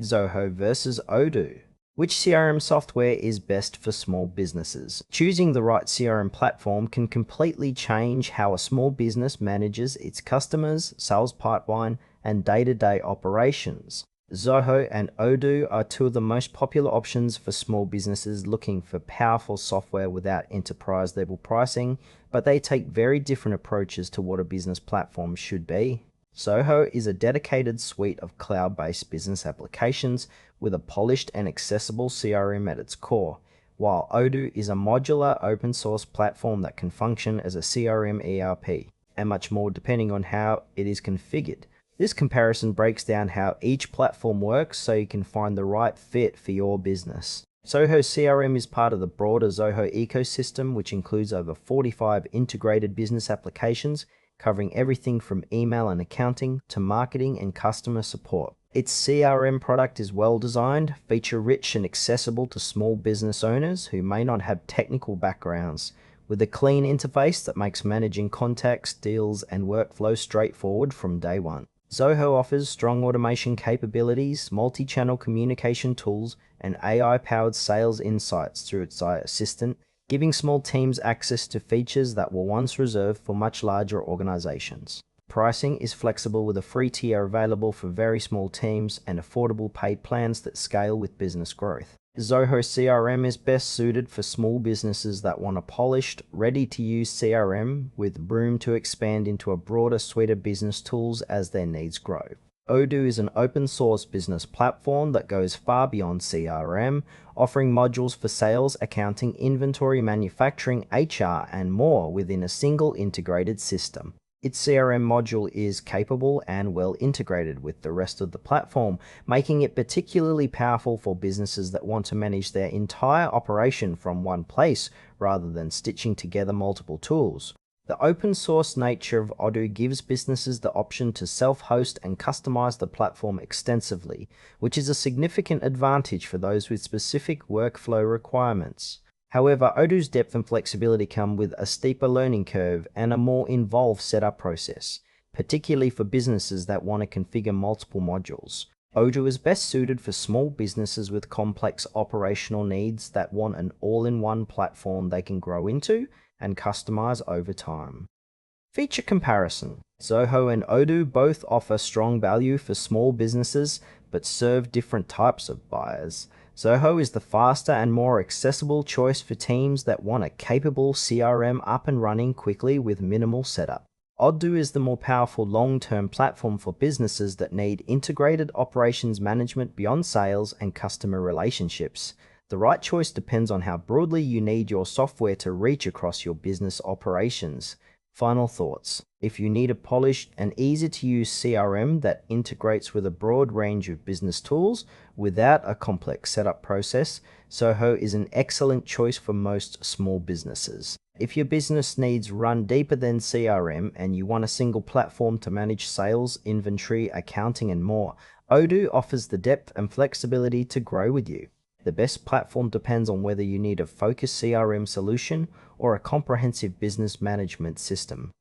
Zoho versus Odoo. Which CRM software is best for small businesses? Choosing the right CRM platform can completely change how a small business manages its customers, sales pipeline, and day-to-day operations. Zoho and Odoo are two of the most popular options for small businesses looking for powerful software without enterprise-level pricing, but they take very different approaches to what a business platform should be. Zoho is a dedicated suite of cloud-based business applications with a polished and accessible CRM at its core, while Odoo is a modular open-source platform that can function as a CRM ERP, and much more depending on how it is configured. This comparison breaks down how each platform works so you can find the right fit for your business. Zoho CRM is part of the broader Zoho ecosystem, which includes over 45 integrated business applications covering everything from email and accounting to marketing and customer support. Its CRM product is well designed, feature-rich and accessible to small business owners who may not have technical backgrounds, with a clean interface that makes managing contacts, deals, and workflow straightforward from day one. Zoho offers strong automation capabilities, multi-channel communication tools, and AI-powered sales insights through its Assistant, giving small teams access to features that were once reserved for much larger organizations. Pricing is flexible with a free tier available for very small teams and affordable paid plans that scale with business growth. Zoho CRM is best suited for small businesses that want a polished, ready-to-use CRM with room to expand into a broader suite of business tools as their needs grow. Odoo is an open-source business platform that goes far beyond CRM, offering modules for sales, accounting, inventory, manufacturing, HR, and more within a single integrated system. Its CRM module is capable and well integrated with the rest of the platform, making it particularly powerful for businesses that want to manage their entire operation from one place rather than stitching together multiple tools. The open source nature of Odoo gives businesses the option to self-host and customize the platform extensively, which is a significant advantage for those with specific workflow requirements. However, Odoo's depth and flexibility come with a steeper learning curve and a more involved setup process, particularly for businesses that want to configure multiple modules. Odoo is best suited for small businesses with complex operational needs that want an all-in-one platform they can grow into and customize over time. Feature comparison. Zoho and Odoo both offer strong value for small businesses, but serve different types of buyers. Zoho is the faster and more accessible choice for teams that want a capable CRM up and running quickly with minimal setup. Odoo is the more powerful long-term platform for businesses that need integrated operations management beyond sales and customer relationships. The right choice depends on how broadly you need your software to reach across your business operations. Final thoughts. If you need a polished and easy-to-use CRM that integrates with a broad range of business tools without a complex setup process, Zoho is an excellent choice for most small businesses. If your business needs run deeper than CRM and you want a single platform to manage sales, inventory, accounting, and more, Odoo offers the depth and flexibility to grow with you. The best platform depends on whether you need a focused CRM solution or a comprehensive business management system.